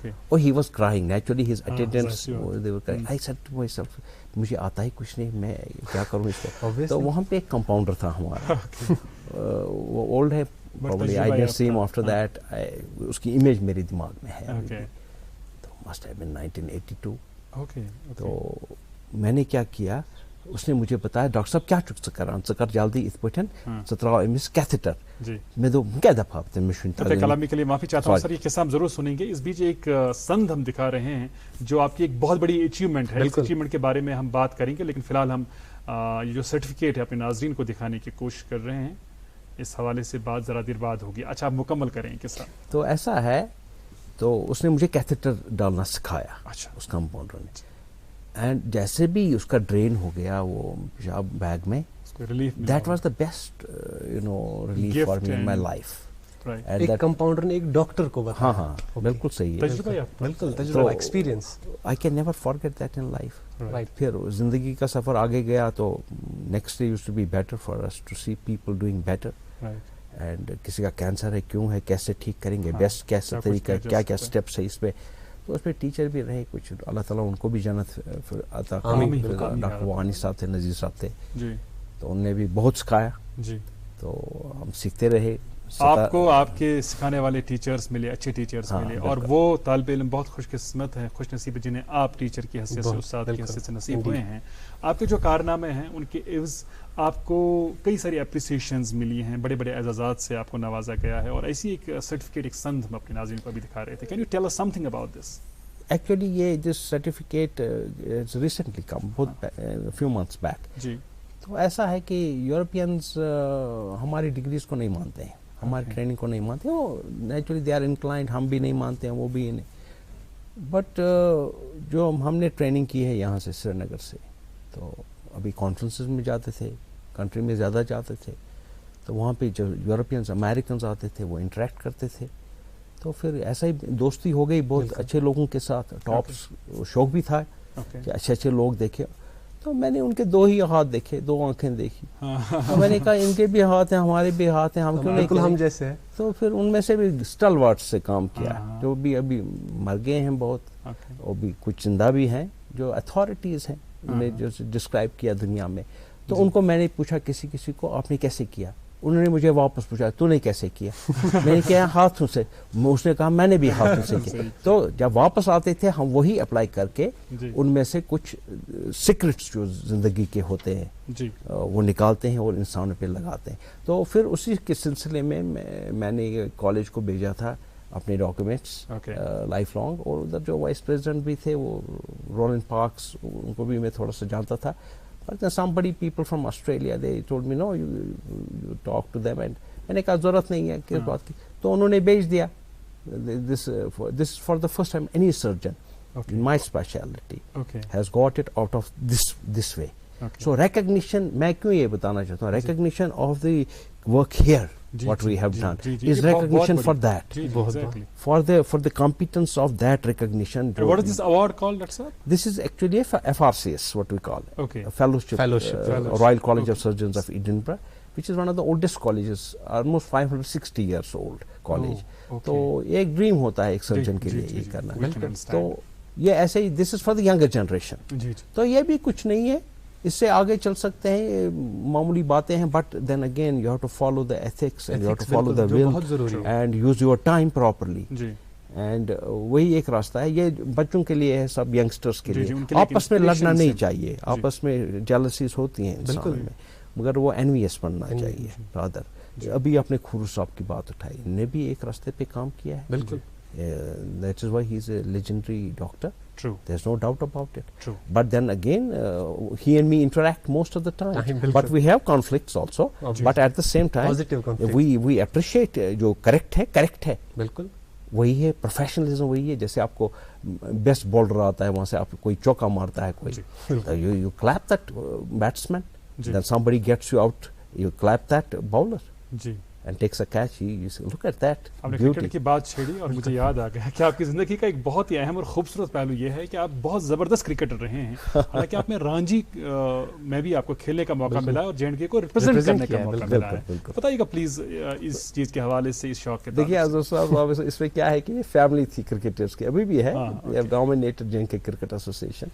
Okay. Oh, he was crying. Naturally, his attendants, sure. they were crying. I said to myself, مجھے آتا ہی کچھ نہیں, میں کیا کروں اس کو. Obviously. تو وہاں پہ ایک کمپاؤنڈر تھا ہمارا, وہ اولڈ ہے, probably I didn't see him after that. اس کی امیج میری دماغ میں ہے. Okay. تو must have been 1982. Okay. تو میں نے کیا کیا, اس نے مجھے بتایا ڈاکٹر صاحب کیا ٹکس کران ژٕ کر جلدی اتھ پٲٹھۍ ژٕ ترٛاو أمِس کیتھیٹر. جی میں دوٚپ کیٛاہ دپہا بہٕ تٔمِس چھُنہٕ قطع کلامی کے لیے معافی چاہتا ہوں سر, یہ قصہ ہم ضرور سنیں گے. اس بیچ ایک سندھ ہم دکھا رہے ہیں جو آپ کی ایک بہت بڑی اچیومنٹ ہے. اس اچیومنٹ کے بارے میں ہم بات کریں گے, لیکن فی الحال ہم یہ جو سرٹیفکیٹ ہے اپنے ناظرین کو دکھانے کی کوشش کر رہے ہیں. اس حوالے سے بات ذرا دیر بعد ہوگی. اچھا آپ مکمل کریں قصہ. تو ایسا ہے, تو اس نے مجھے کیتھیٹر ڈالنا سکھایا. اچھا اس کمپاؤنڈر نے, اینڈ جیسے بھی اس کا ڈرین ہو گیا وہ پیشاب بیگ میں, that was the best relief for me in my life. ایک کمپاؤنڈر نے ایک ڈاکٹر کو بتایا. ہاں ہاں بالکل صحیح ہے, بالکل تجربہ, experience. I can never forget that in life. پھر زندگی کا سفر آگے گیا تو next day used to be better for us to see people doing better. And کسی کا کینسر ہے, کیوں ہے, کیسے ٹھیک کریں گے, بیسٹ کیسے طریقہ, کیا کیا اسٹیپس ہے اس پہ. تو اس پہ ٹیچر بھی رہے کچھ, اللہ تعالیٰ ان کو بھی جنت عطا کرے. ڈاکٹر وانی صاحب تھے, نذیر صاحب تھے, تو انہوں نے بھی بہت سکھایا. تو ہم سیکھتے رہے. آپ کو آپ کے سکھانے والے ٹیچرز ملے, اچھے ٹیچرز ملے, اور وہ طالب علم بہت خوش قسمت ہیں, خوش نصیب ہیں جنہیں آپ ٹیچر کی حیثیت سے, استاد کی حیثیت سے نصیب ہوئے ہیں. آپ کے جو کارنامے ہیں ان کے عوض آپ کو کئی ساری اپریسیشنز ملی ہیں, بڑے بڑے اعزازات سے آپ کو نوازا گیا ہے, اور ایسی ایک سرٹیفکیٹ, ایک سند ہم اپنے ناظرین کو بھی دکھا رہے تھے. Can you tell us something about this? Actually یہ دس سرٹیفکیٹ ریسنٹلی کم, بہت فیو منتھس بیک. جی. تو ایسا ہے کہ یورپینز ہماری ڈگریز کو نہیں مانتے ہیں, ہماری ٹریننگ کو نہیں مانتے. وہ نیچرلی دے آر انکلائنڈ, ہم بھی نہیں مانتے ہیں, وہ بھی نہیں. بٹ جو ہم نے ٹریننگ کی ہے یہاں سے سری نگر سے, تو ابھی کانفرنسز میں جاتے تھے, کنٹری میں زیادہ جاتے تھے, تو وہاں پہ جو یورپینز امریکنز آتے تھے وہ انٹریکٹ کرتے تھے. تو پھر ایسا ہی دوستی ہو گئی بہت اچھے لوگوں کے ساتھ. ٹاپس شوق بھی تھا کہ اچھے اچھے لوگ دیکھے. تو میں نے ان کے 2 ہی ہاتھ دیکھے, 2 آنکھیں دیکھی. تو میں نے کہا ان کے بھی ہاتھ ہیں, ہمارے بھی ہاتھ ہیں, ہم کیوں نہیں ہم جیسے ہیں. تو پھر ان میں سے بھی اسٹل وارڈ سے کام کیا, جو بھی ابھی مر گئے ہیں بہت, اور بھی کچھ زندہ بھی ہیں جو اتھارٹیز ہیں, میں جو ڈسکرائب کیا دنیا میں. تو ان کو میں نے پوچھا کسی کسی کو آپ نے کیسے کیا. انہوں نے مجھے واپس پوچھا تو نے کیسے کیا. میں نے کہا ہاتھوں سے. اس نے کہا میں نے بھی ہاتھوں سے کیا. تو جب واپس آتے تھے ہم وہی اپلائی کر کے ان میں سے کچھ سیکرٹس جو زندگی کے ہوتے ہیں وہ نکالتے ہیں اور انسانوں پہ لگاتے ہیں. تو پھر اسی کے سلسلے میں میں نے کالج کو بھیجا تھا اپنے ڈاکیومنٹس لائف لانگ. اور ادھر جو وائس پریزیڈنٹ بھی تھے وہ رولنڈ پارکس, ان کو بھی میں تھوڑا سا جانتا تھا. But somebody, people from Australia, they told me, no, you talk to them. And میں نے کہا ضرورت نہیں ہے کس بات کی. تو انہوں نے بھیج دیا. This is for the first time any surgeon in my specialty has got it out of this way. So recognition, میں کیوں یہ بتانا چاہتا ہوں, recognition of the work here, what we have done, is recognition for that, for the competence of that recognition. And what is this award called, sir? This is actually a FRCS, what we call it, a fellowship. Royal College of Surgeons of Edinburgh, which is one of the oldest colleges, almost 560 years old college. تو یہ ایک dream ہوتا ہے ایک surgeon کے لیے یہ کرنا. تو یہ ایسے ہی this is for the younger generation. تو یہ بھی کچھ نہیں ہے, اس سے آگے چل سکتے ہیں, معمولی باتیں ہیں. But then again you have to follow the ethics and you have to follow the will and use your time properly. And وہی ایک راستہ ہے. یہ بچوں کے لیے ہے, سب ینگسٹرس کے لیے. آپس میں لڑنا نہیں چاہیے, آپس میں جیلسیز ہوتی ہیں انسان میں, مگر وہ انویس بننا چاہیے. برادر ابھی آپ نے کھورو صاحب کی بات اٹھائی, انہوں نے بھی ایک راستے پہ کام کیا ہے. بالکل. That is why he is a legendary doctor. True. There's no doubt about it. True. But then again, he and me interact most of the time. But we have conflicts also. But at the same time, positive conflicts. We appreciate جو correct ہے. بالکل. وہی ہے professionalism, وہی ہے. جیسے آپ کو بیسٹ بالر آتا ہے, وہاں سے آپ کوئی چوکا مارتا ہے کوئی, you clap that batsman. Then somebody gets you out, you clap that bowler. G. and takes a catch, you say, look at that آپ نے beauty. کرکٹ کی بات چھیڑی اور مجھے یاد آ گیا کہ آپ کی زندگی کا ایک بہت ہی اہم اور خوبصورت پہلو یہ ہے کہ آپ بہت زبردست کرکٹر رہے ہیں. حالانکہ آپ میں رانجی میں بھی آپ کو کھیلنے کا موقع ملا ہے اور JNK کو ریپرزینٹ کرنے کا موقع ملا ہے. بتائیے گا پلیز اس چیز کے حوالے سے, اس شوق کے. دیکھیے اعظم صاحب, اس میں کیا ہے کہ یہ فیملی تھی کرکٹرز کی, ابھی بھی ہے. They have dominated JNK Cricket Association.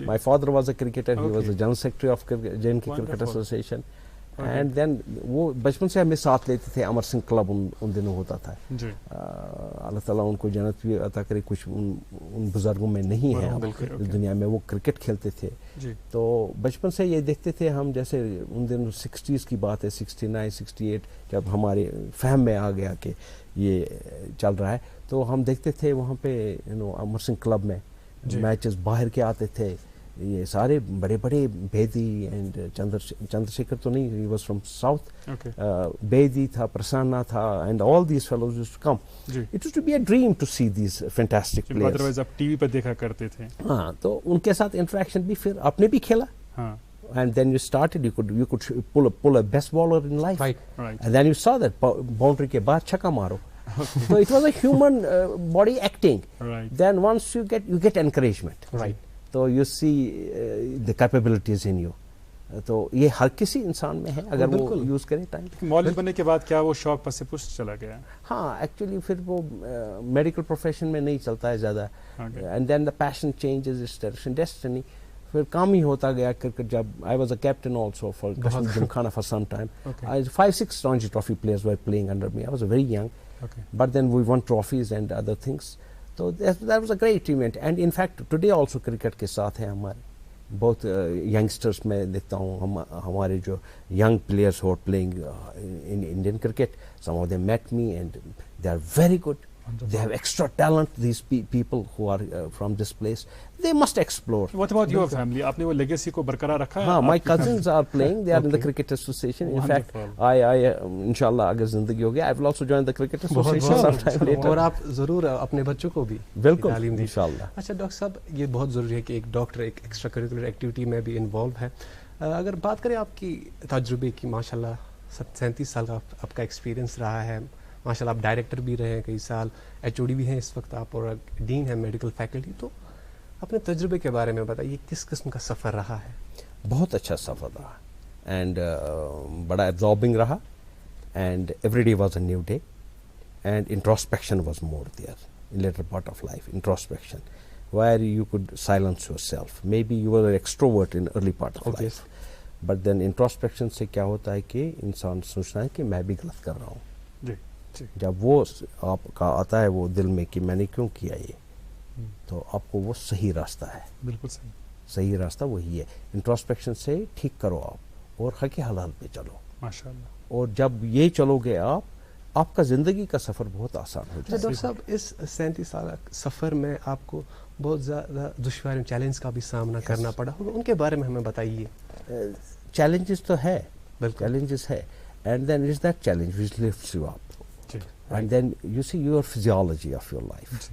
My father was a cricketer. He was the general secretary of JNK Cricket Association. And then وہ بچپن سے ہمیں ساتھ لیتے تھے. امر سنگھ کلب ان دنوں ہوتا تھا. اللہ تعالیٰ ان کو جنت بھی عطا کرے. کچھ ان بزرگوں میں نہیں ہے دنیا میں, وہ کرکٹ کھیلتے تھے. تو بچپن سے یہ دیکھتے تھے ہم, جیسے ان دنوں 60s کی بات ہے, 69 68 جب ہمارے فہم میں آ گیا کہ یہ چل رہا ہے, تو ہم دیکھتے تھے وہاں پہ امر سنگھ کلب میں میچز باہر کے آتے تھے. یہ سارے بڑے بڑے بیدی اینڈ چندر شیکھر تو نہیں, he was from south, Bedi تھا, پرسانا تھا, and all these fellows used to come. It was to be a dream to see these fantastic players. Otherwise آپ ٹی وی پہ دیکھا کرتے تھے. ہاں, تو ان کے ساتھ انٹریکشن بھی, پھر آپ نے بھی کھیلا. And then you started, you could pull a best bowler in life. Right. And then you saw that boundary ke baad chakka maro. So it was a human body acting. Right. Then once you get encouragement. Right. So you see the capabilities in you. تو یہ ہر کسی انسان میں ہے اگر وہ use کرے time. مولوی بننے کے بعد کیا وہ شوق پس پش چلا گیا؟ ہاں, ایکچولی پھر وہ میڈیکل پروفیشن میں نہیں چلتا ہے زیادہ. And then the passion changes its direction, destiny. پھر کام ہی ہوتا گیا کرکٹ. جب I was a captain also for Kashmir Gymkhana for some time. 5-6 Ranji trophy players were playing under me. I was very young, but then we won trophies and other things. تو that was a great event. And in fact today also cricket کے ساتھ ہیں ہمارے بہت youngsters. میں دیکھتا ہوں ہمارے جو young players who are playing in Indian cricket, some of them met me and they are very good. They have extra talent, these people who are from this place. They must explore. What about your family? آپ نے وہ legacy کو برقرار رکھا ہے؟ ہاں, my cousins are playing. They are in the cricket association. In fact, I inshallah اگر زندگی ہوگی, I will also join the cricket association sometime later. اور آپ ضرور اپنے بچوں کو بھی تعلیم دیں انشاءاللہ. اچھا ڈاکٹر صاحب, یہ بہت ضروری ہے کہ ایک ڈاکٹر ایک ایکسٹرا کریکولر ایکٹیویٹی میں بھی انوالو ہے. اگر بات کریں آپ کی تجربے کی, ماشاءاللہ 37 سال کا آپ کا ایکسپیرینس رہا ہے. ماشاء اللہ آپ ڈائریکٹر بھی رہے ہیں کئی سال, HOD بھی ہیں اس وقت آپ, اور ڈین ہیں میڈیکل فیکلٹی. تو اپنے تجربے کے بارے میں بتائیے, کس قسم کا سفر رہا ہے؟ بہت اچھا سفر رہا, اینڈ بڑا ایبزاربنگ رہا, and every day was a new day, and introspection was more there in later part of life. Introspection where you could silence yourself. Maybe you are extrovert in early part of life, but then introspection سے کیا ہوتا ہے کہ انسان سوچتا ہے کہ میں بھی غلط کر رہا ہوں. جب وہ آپ کا آتا ہے وہ دل میں کہ میں نے کیوں کیا یہ, تو آپ کو وہ صحیح راستہ ہے. بالکل صحیح راستہ وہی ہے. انٹراسپیکشن سے ٹھیک کرو آپ, اور حق حلال پہ چلو ماشاءاللہ. اور جب یہ چلو گے آپ کا زندگی کا سفر بہت آسان ہو جائے. ڈاکٹر صاحب, اس 37 سال سفر میں آپ کو بہت زیادہ دشواری چیلنج کا بھی سامنا کرنا پڑا ہوگا, ان کے بارے میں ہمیں بتائیے. چیلنجز تو ہے, چیلنجز ہے, and then it is that challenge which lifts you up. And then you see your physiology of your life,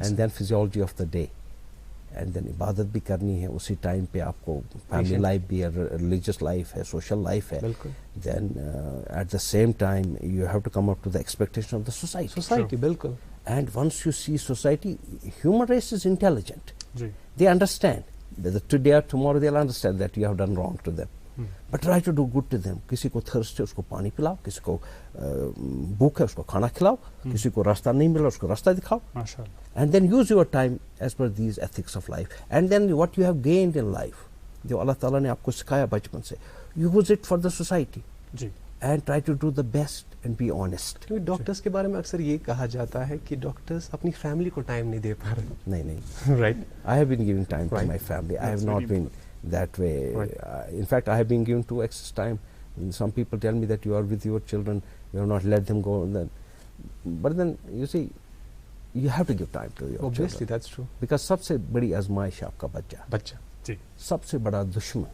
and then physiology of the day, and then ibadat bhi karni hai usi time pe aapko, family life bhi hai, religious life hai, social life hai. Then at the same time you have to come up to the expectation of the society. Bilkul. And once you see society, human race is intelligent. They understand that today or tomorrow they'll understand that you have done wrong to them. But try to do good to them. کسی کو thirst ہے اس کو پانی پلاؤ, کسی کو بھوک ہے اس کو کھانا کھلاؤ, کسی کو راستہ نہیں ملا اس کو راستہ دکھاؤ. And then use your time as per these ethics of life. And then what you have gained in life, جو اللہ تعالیٰ نے آپ کو سکھایا بچپن سے, use it for the society. And try to do the best and be honest. Doctors کے بارے میں اکثر یہ کہا جاتا ہے کہ ڈاکٹرز اپنی فیملی کو ٹائم نہیں دے پا رہے. نہیں. Right. I have been giving time to my family. I have not been that way. In fact, I have been given 2 excess time. Some people tell me that you are with your children, you have not let them go. But then you see, you have to give time to your Obviously, children. that's true. Because سب سے بڑی آزمائش آپ کا بچہ, سب سے بڑا دشمن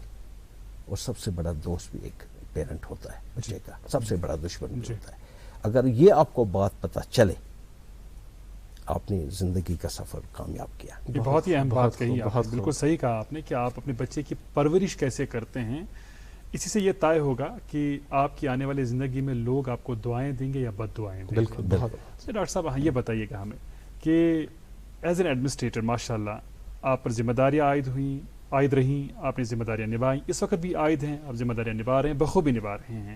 اور سب سے بڑا دوست بھی ایک پیرنٹ ہوتا ہے بچے کا, سب سے بڑا دشمن بھی ہوتا ہے. اگر یہ آپ کو بات پتہ چلے, آپ نے زندگی کا سفر کامیاب کیا. یہ بہت ہی اہم بات کہی آپ نے, بالکل صحیح کہا آپ نے کہ آپ اپنے بچے کی پرورش کیسے کرتے ہیں, اسی سے یہ طے ہوگا کہ آپ کی آنے والی زندگی میں لوگ آپ کو دعائیں دیں گے یا بد دعائیں دیں گے. بالکل بہت ڈاکٹر صاحب یہ بتائیے گا ہمیں کہ ایز این ایڈمنسٹریٹر ماشاء اللہ آپ پر ذمہ داریاں عائد رہیں, آپ نے ذمہ داریاں نبھائیں, اس وقت بھی عائد ہیں, آپ ذمہ داریاں نبھا رہے ہیں, بخوبی نبھا رہے ہیں.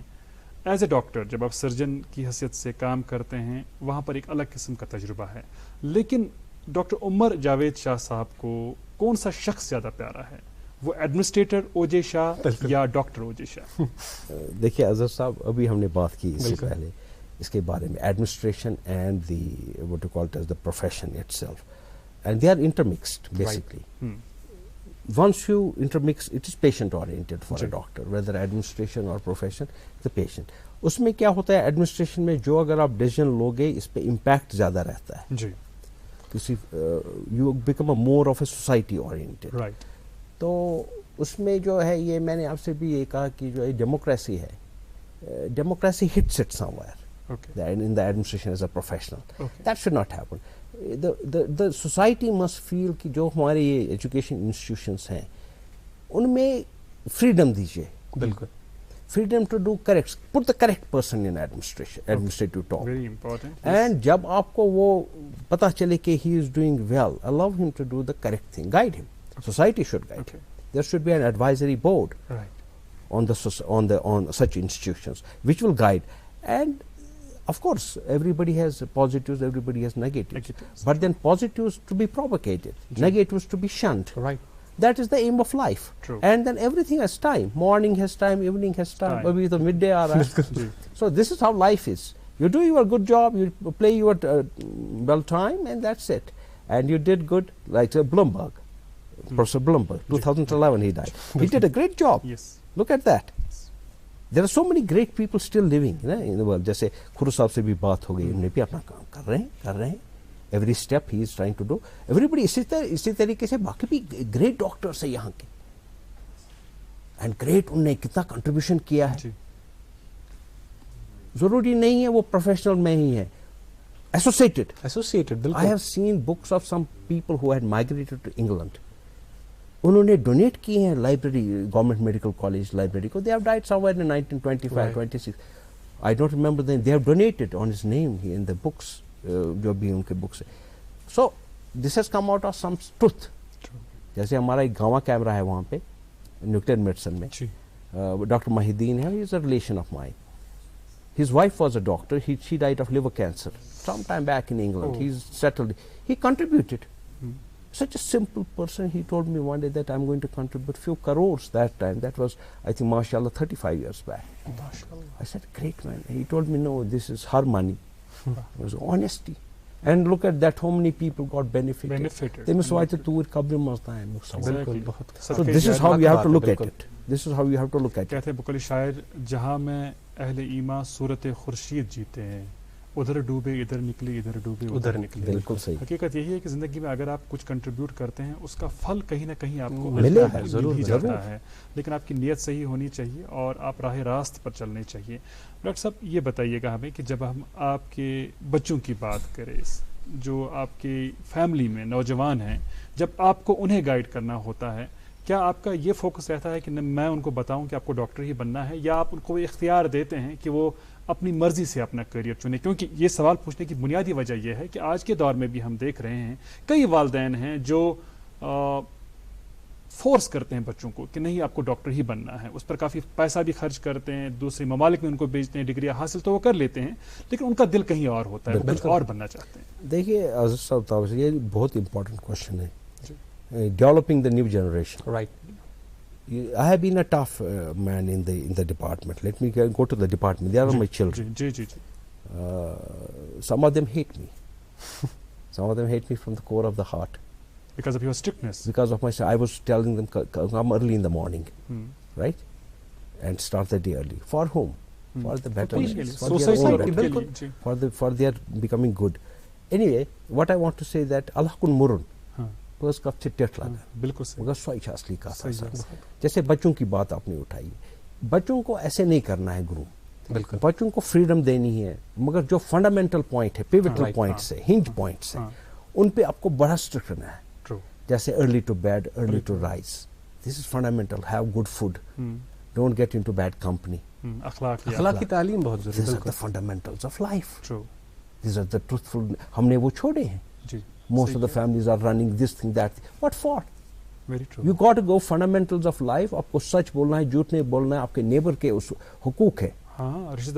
ایز اے ڈاکٹر جب آپ سرجن کی حیثیت سے کام کرتے ہیں وہاں پر ایک الگ قسم کا تجربہ ہے, لیکن ڈاکٹر عمر جاوید شاہ صاحب کو کون سا شخص زیادہ پیارا ہے, وہ ایڈمنسٹریٹر اوجے شاہ یا ڈاکٹر اوجے شاہ؟ دیکھیے اظہر صاحب, ابھی ہم نے بات کی اس سے پہلے اس کے بارے میں, administration and the what you call it as the profession itself, and they are intermixed basically. Once you intermix, it is patient oriented for a doctor, whether administration or profession, the patient. اس میں کیا ہوتا ہے administration میں, جو اگر آپ decision لوگے اس پہ impact زیادہ رہتا ہے جی, کسی you become a more of a society oriented. Right. تو اس میں جو ہے یہ میں نے آپ سے بھی یہ کہا کہ جو ڈیموکریسی ہے, democracy hits it some where in the administration as a professional. That should not happen. the society must feel کہ جو ہمارے یہ ایجوکیشن انسٹیٹیوشنس ہیں ان میں فریڈم دیجیے. بالکل. freedom to do correct, put the correct person in administrative talk. Very important. And جب آپ کو وہ پتہ چلے کہ he is doing well, allow him to do the correct thing, guide him. Society should guide him. There should be an advisory board on such institutions which will guide. And of course everybody has positives, everybody has negatives. But then positives to be propagated, negatives to be shunned. Right. That is the aim of life. True. And then everything has time. Morning has time, evening has time. Abhi to midday aa raha hai. So this is how life is. You do your good job, you play your well time, and that's it. And you did good, like Bloomberg, Professor Bloomberg, 2011 he died. He did a great job. Yes. Look at that. There are so many great people still living in the world. جیسے خورو صاحب سے بھی بات ہو گئی, انہوں نے بھی اپنا کام کر رہے ہیں. Every step he is trying to do. Everybody اسی طریقے سے باقی بھی گریٹ ڈاکٹرس ہیں یہاں کے, اینڈ گریٹ انہوں نے کتنا کنٹریبیوشن کیا ہے. ضروری نہیں ہے وہ پروفیشنل میں ہی ہے, associated. I have seen books of some people who had migrated to England. انہوں نے ڈونیٹ کی ہیں library, government medical college library کو. They have died somewhere in 1925, 26. I don't remember them. They have donated on his name in the books. جو بھی ان کے books ہیں. So this has come out of some truth. جیسے ہمارا ایک گاواں camera ہے وہاں پہ نیوکلیئر میڈیسن میں, ڈاکٹر محی الدین ہے, he is a relation of mine. His wife was a doctor, she died of liver cancer some time back in England. He is settled, he contributed. Such a simple person. He told me one day that I'm going to contribute few crores that time. That was, I think, mashallah, 35 years back. Mashallah. I said, great man. He told me, no, this is her money. It was honesty. And look at that, how many people got benefited. They must watch the tour kabri mazda hai. So this is how you have to look at it. This is how you have to look at it. کہتے ہیں بکلی شاعر, جہاں میں اہل ایمان صورت خورشید جیتے ہیں, ادھر ڈوبے ادھر نکلے, ادھر ڈوبے ادھر نکلے. بالکل صحیح. حقیقت یہی ہے کہ زندگی میں اگر آپ کچھ کنٹریبیوٹ کرتے ہیں اس کا پھل کہیں نہ کہیں آپ کو ملے ہے, ضرور جاتا ہے, لیکن آپ کی نیت صحیح ہونی چاہیے اور آپ راہ راست پر چلنے چاہیے. ڈاکٹر صاحب یہ بتائیے گا ہمیں کہ جب ہم آپ کے بچوں کی بات کریں, جو آپ کی فیملی میں نوجوان ہیں, جب آپ کو انہیں گائیڈ کرنا ہوتا ہے, کیا آپ کا یہ فوکس رہتا ہے کہ میں ان کو بتاؤں کہ آپ کو ڈاکٹر ہی بننا ہے, یا آپ ان کو اختیار دیتے ہیں کہ وہ اپنی مرضی سے اپنا کیریئر چنے؟ کیونکہ یہ سوال پوچھنے کی بنیادی وجہ یہ ہے کہ آج کے دور میں بھی ہم دیکھ رہے ہیں کئی والدین ہیں جو فورس کرتے ہیں بچوں کو کہ نہیں آپ کو ڈاکٹر ہی بننا ہے, اس پر کافی پیسہ بھی خرچ کرتے ہیں, دوسرے ممالک میں ان کو بھیجتے ہیں, ڈگریاں حاصل تو وہ کر لیتے ہیں, لیکن ان کا دل کہیں اور ہوتا ہے, کچھ اور بننا چاہتے ہیں. دیکھیے عزیز صاحب, یہ بہت امپورٹنٹ کوشچن ہے, developing the new generation. Right. I have been a tough man in the department. Let me go to the department. They are my children. Some of them hate me. Some of them hate me from the core of the heart. Because of your strictness. Because of my, I was telling them come early in the morning, right, and start the day early. For whom? For the betterment. For their own betterment. For their becoming good. Anyway, what I want to say that Allah kun murun. بالکل جیسے بچوں کی بات آپ نے اٹھائی, بچوں کو ایسے نہیں کرنا ہے گرو, بالکل بچوں کو فریڈم دینی ہے, مگر جو فنڈامنٹل پوائنٹ ہے, پیوٹل پوائنٹس ہے, ہنج پوائنٹس ہیں, ان پہ آپ کو بڑا اسٹرکٹ رہنا ہے. جیسے early to bed, early to rise, this is fundamental. Have good food, don't get into bad company. اخلاقی تعلیم بہت ضروری These ہے. are the fundamentals of life. True. These are the truthful. ہم نے وہ چھوڑے ہیں. جی. Most of the families are running this thing, that thing. What for? Very true. You got to go fundamentals of life. آپ کو سچ بولنا ہے, جھوٹ نہیں بولنا ہے, آپ کے نیبر کے حقوق ہے, ہاں رشتہ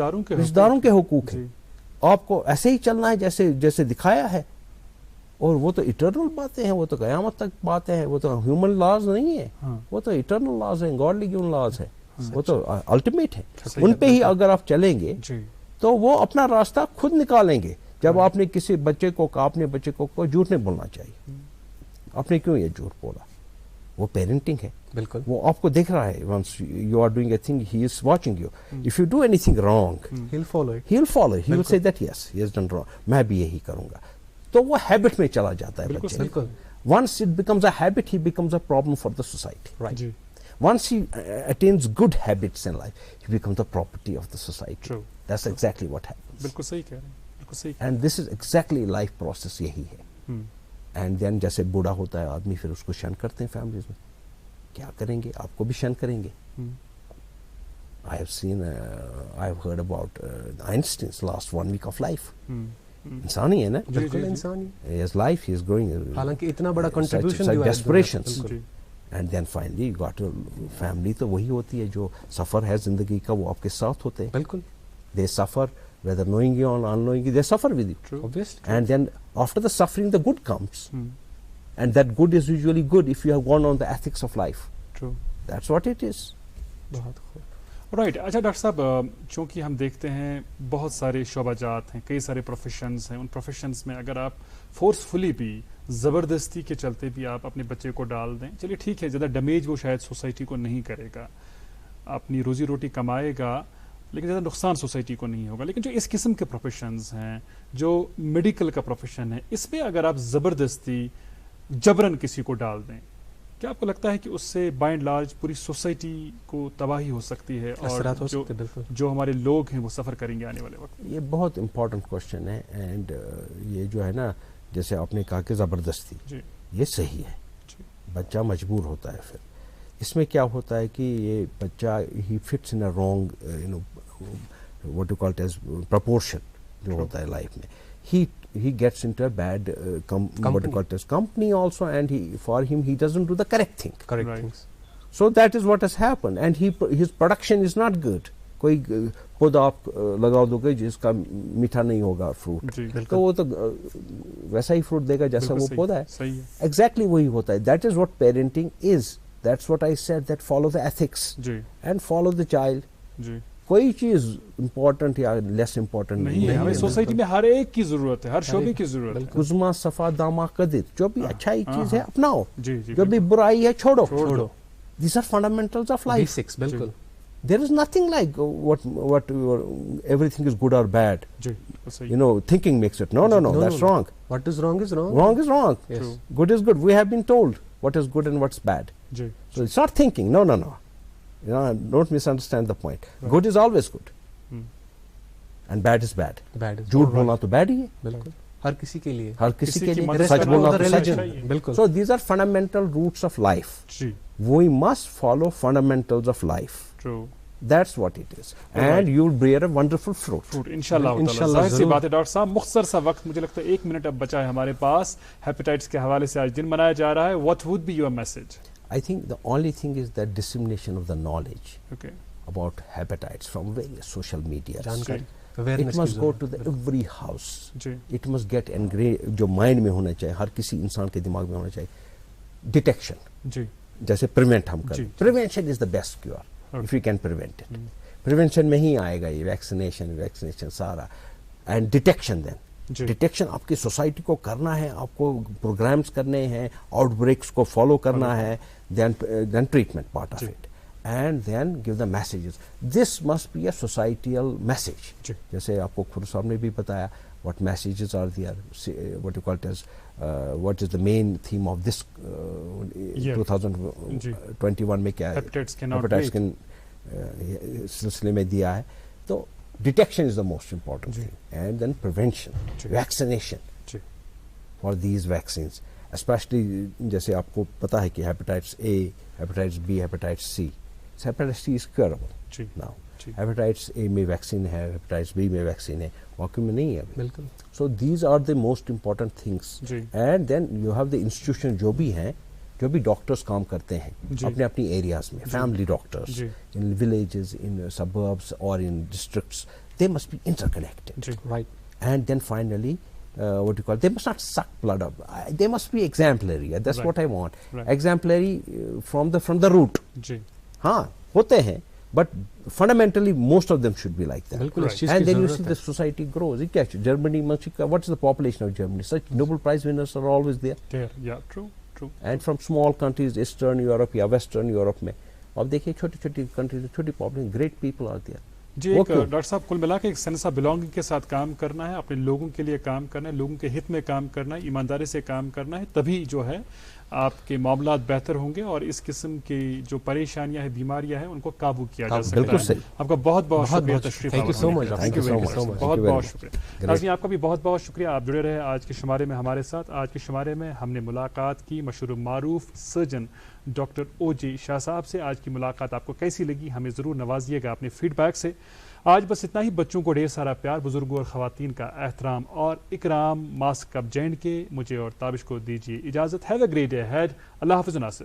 داروں کے حقوق ہے. آپ کو ایسے ہی چلنا ہے جیسے دکھایا ہے. اور وہ تو اٹرنل باتیں ہیں, وہ تو قیامت تک باتیں ہیں, وہ تو ہیومن لاز نہیں ہے, وہ تو اٹرنل لاز ہیں, گاڈلی گیون لاز ہے, وہ تو الٹیمیٹ ہے. ان پہ ہی اگر آپ چلیں گے تو وہ اپنا راستہ خود نکالیں گے. جب آپ نے کسی بچے کو کہا, اپنے بچے کو جھوٹ نہیں بولنا چاہیے, آپ نے کیوں یہ جھوٹ بولا, وہ پیرنٹنگ ہے. بالکل وہ آپ کو دیکھ رہا ہے. Once you are doing a thing, he is watching you. If you do anything wrong, he'll follow it. He will say that yes he has done wrong, میں بھی یہی کروں گا. تو وہ ہیبٹ میں چلا جاتا ہے بچے. بالکل. Once it becomes a habit, he becomes a problem for the society. Right. Once he attains good habits in life, he becomes the property of the society. True. That's exactly what happens. بالکل صحیح کہہ رہے ہیں, بالکل صحیح. And this is exactly life process, یہی ہے. And then جیسے بوڑھا ہوتا ہے آدمی, پھر اس کو شن کرتے ہیں فیملیز میں. کیا کریں گے, آپ کو بھی شن کریں گے. I have seen, I have heard about Einstein's last 1 week of life. انسانی ہے نا, بالکل انسانی. his life, he is growing. حالانکہ اتنا بڑا contribution such desperations. And then finally you got a family. تو وہی ہوتی ہے جو سفر ہے زندگی کا, وہ آپ کے ساتھ ہوتے ہیں. بالکل. They suffer whether knowingly or unknowingly, they suffer with you. True. Obviously. And then after the suffering, the good comes. And that good is usually good if you have gone on the ethics of life. True. That's what it is. بہت خوب. Right. اچھا doctor صاحب, چونکہ ہم دیکھتے ہیں بہت سارے شعبہ جات ہیں, کئی سارے پروفیشنز ہیں, ان پروفیشنز میں اگر آپ فورسفلی بھی, زبردستی کے چلتے بھی آپ اپنے بچے کو ڈال دیں, چلیے ٹھیک ہے, زیادہ ڈیمیج وہ شاید سوسائٹی کو نہیں کرے گا, اپنی روزی روٹی کمائے گا, لیکن زیادہ نقصان سوسائٹی کو نہیں ہوگا. لیکن جو اس قسم کے پروفیشنز ہیں, جو میڈیکل کا پروفیشن ہے, اس میں اگر آپ زبردستی جبرن کسی کو ڈال دیں, کیا آپ کو لگتا ہے کہ اس سے بائی اینڈ لارج پوری سوسائٹی کو تباہی ہو سکتی ہے, اور جو ہمارے لوگ ہیں وہ سفر کریں گے آنے والے وقت؟ یہ بہت امپورٹنٹ کوشچن ہے. اینڈ یہ جو ہے نا, جیسے آپ نے کہا کہ زبردستی, یہ صحیح ہے. بچہ مجبور ہوتا ہے. پھر اس میں کیا ہوتا ہے کہ یہ بچہ he fits in a wrong, what you call it as proportion جو ہوتا ہے لائف میں. He gets into a bad what you call it as company also, and for him he doesn't do the correct thing. Correct things. So that is what has happened, and his production is not good. کوئی خود آپ لگا دو گے جس کا میٹھا نہیں ہوگا فروٹ, تو وہ تو ویسا ہی فروٹ دے گا جیسا وہ پودا ہے. ایگزیکٹلی وہی ہوتا ہے. That is what parenting is. That's what I said, that follow the ethics and follow the child. کوئی چیز امپورٹنٹ یا لیس امپورٹنٹ نہیں ہے. ہمیں سوسائٹی میں ہر ایک کی ضرورت ہے, ہر شعبے کی ضرورت ہے. گزما صفا داما قدر, جو بھی اچھائی چیز ہے اپناؤ, جو بھی برائی ہے چھوڑو. These are fundamentals of life. Basics, بالکل. There is nothing like what everything is good or bad. You know, thinking makes it. No, that's wrong. What is wrong is wrong. Wrong is wrong. Yes. Good is good. We have been told what is good and what's bad. So it's not thinking. No. You know, don't misunderstand the point. Right. Good is always good. And bad is bad. جھوٹ بولنا تو bad ہی ہے. بالکل. ہر کسی کے لیے. سچ بولنا تو سچ ہے. بالکل. So these are fundamental roots of life. We must follow fundamentals of life. True. That's what it is. And you'll bear a wonderful fruit. انشاءاللہ. ظاہر سی بات ہے ڈاکٹر صاحب, مختصر سا وقت, مجھے لگتا ہے 1 منٹ اب بچا ہے ہمارے پاس. ہیپیٹائٹس کے حوالے سے آج دن منایا جا رہا ہے. What would be your message? I think the only thing is that dissemination of the knowledge about hepatitis from various social media. It must go to the every house. It must get engraved, جو mind میں ہونا چاہیے, ہر کسی انسان کے دماغ میں ہونا چاہیے. ڈیٹیکشن, جیسے پریونٹ ہم کریں. Prevention is the best cure if you can prevent it. Prevention میں ہی آئے گا یہ ویکسینیشن سارا. And detection then. ڈیٹیکشن آپ کی سوسائٹی کو کرنا ہے, آپ کو پروگرامز کرنے ہیں, آؤٹ بریکس کو فالو کرنا ہے, then treatment part of it, and then give the messages. This must be a societal message. جیسے آپ کو خود صاحب نے بھی بتایا what messages are there, what you call it as what is the main theme of this 2021 میں کیا ہے, hepatitis کے سلسلے میں دیا ہے. تو detection is the most important thing, and then prevention, vaccination for these vaccines, especially جیسے آپ کو پتا ہے کہ hepatitis A, hepatitis B, hepatitis C, hepatitis C is curable جی now. جی Hepatitis A میں ویکسین ہے, hepatitis B میں ویکسین ہے, واقعی میں نہیں ہے. بالکل. So these are the most important things. G And then you have the institution جو بھی ہیں, جو بھی ڈاکٹرز کام کرتے ہیں جی. اپنے اپنی ایریاز میں, فیملی ڈاکٹرز جی in villages, in suburbs or in districts, they must be interconnected. جی Right. And then finally, what you call, they must not suck blood up. They must be exemplary. That's Right. what I want. Right. Exemplary from the root. جی ہاں ہوتے ہیں, but fundamentally most of them should be like that. بالکل اس Right. چیز And کی then you ضرورت see ہے. the society grows. کیا Germany, what's the population of Germany? Such Nobel Prize winners are always there. دیر یا true true And from small countries, Eastern Europe یا Western Europe میں, اب دیکھیے چھوٹی چھوٹی کنٹریز, چھوٹی population, great people are there. جی. ایک ڈاکٹر صاحب کل ملا کے ایک سینس آف بلانگنگ کے ساتھ کام کرنا ہے, اپنے لوگوں کے لیے کام کرنا ہے, لوگوں کے ہت میں کام کرنا ہے, ایمانداری سے کام کرنا ہے, تبھی جو ہے آپ کے معاملات بہتر ہوں گے اور اس قسم کی جو پریشانیاں ہیں, بیماریاں ہیں, ان کو قابو کیا جا سکتا بالکل ہے. صحیح. آپ کا بہت بہت شکریہ تشریف Thank you so much. Thank you so much. بہت بہت شکریہ. Great. ناظرین آپ کا بھی بہت بہت شکریہ, آپ جڑے رہے آج کے شمارے میں ہمارے ساتھ. آج کے شمارے میں ہم نے ملاقات کی مشہور و معروف سرجن ڈاکٹر او جے شاہ صاحب سے. آج کی ملاقات آپ کو کیسی لگی ہمیں ضرور نوازیے گا اپنے فیڈ بیک سے. آج بس اتنا ہی. بچوں کو ڈھیر سارا پیار, بزرگوں اور خواتین کا احترام اور اکرام. ماسک کپ جینڈ کے مجھے اور تابش کو دیجیے اجازت. ہیو اے گریٹ ڈے ہیڈ. اللہ حافظ ناصر.